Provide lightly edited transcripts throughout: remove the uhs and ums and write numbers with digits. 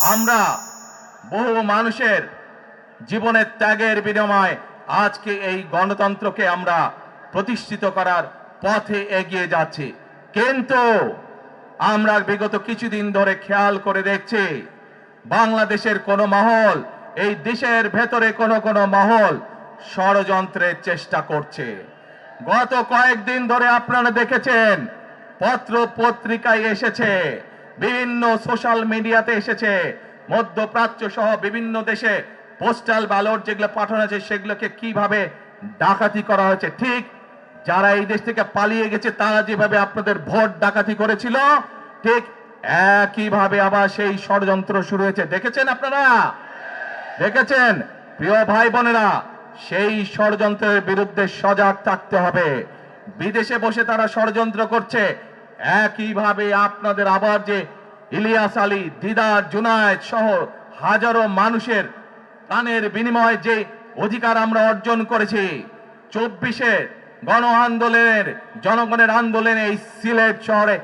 আমরা বহু মানুষের জীবনের ত্যাগের বিনিময়ে আজকে এই গণতন্ত্রকে আমরা প্রতিষ্ঠিত করার পথে এগিয়ে যাচ্ছি। কিন্তু আমরা বিগত কিছুদিন ধরে খেয়াল করে দেখছি বাংলাদেশের কোন মহল, এই দেশের ভেতরে কোন মহল ষড়যন্ত্রের চেষ্টা করছে। গত কয়েকদিন ধরে আপনারা দেখেছেন পত্র পত্রিকায় এসেছে, বিভিন্ন সোশ্যাল মিডিয়াতে এসেছে, মধ্যপ্রাচ্য সহ বিভিন্ন দেশে পোস্টাল ব্যালট যেগুলো পাঠানো আছে সেগুলোকে কিভাবে ডাকাতি করা হয়েছে। ঠিক যারা এই দেশ থেকে পালিয়ে গেছে তারা যেভাবে আপনাদের ভোট ডাকাতি করেছিল, ঠিক একইভাবে আবার সেই ষড়যন্ত্র শুরু হয়েছে। দেখেছেন আপনারা? দেখেছেন? প্রিয় ভাই বোনেরা, সেই ষড়যন্ত্রের বিরুদ্ধে সজাগ থাকতে হবে। বিদেশে বসে তারা ষড়যন্ত্র করছে, একইভাবে আপনাদের আবার যে ইলিয়াস আলী, দিদার, জুনায়েদ সহ হাজারো মানুষের প্রাণের বিনিময়ে যে অধিকার আমরা অর্জন করেছি, 24-এর গণ আন্দোলনের জনগণের আন্দোলনে এই সিলেট শহরে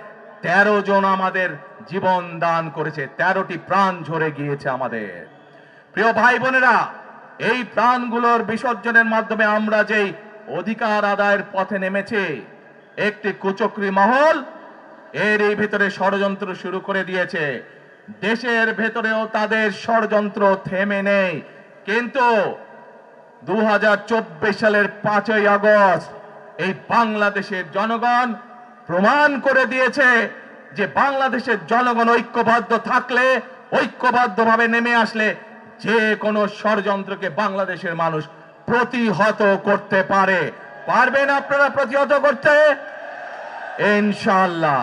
13 জন আমাদের জীবন দান করেছে, 13টি প্রাণ ঝরে গিয়েছে আমাদের। প্রিয় ভাই বোনেরা, এই প্রাণগুলোর বিসর্জনের মাধ্যমে আমরা যেই অধিকার আদায়ের পথে নেমেছি, একটি কুচক্রী মহল এর এই ভিতরে ষড়যন্ত্র শুরু করে দিয়েছে। দেশের ভেতরেও তাদের ষড়যন্ত্র থেমে নেই। কিন্তু 2024 সালের 5ই আগস্ট এই বাংলাদেশের জনগণ প্রমাণ করে দিয়েছে যে বাংলাদেশের জনগণ ঐক্যবদ্ধ থাকলে, ঐক্যবদ্ধভাবে নেমে আসলে যে কোনো ষড়যন্ত্রকে বাংলাদেশের মানুষ প্রতিহত করতে পারে। পারবেন আপনারা প্রতিহত করতে? ইনশাআল্লাহ।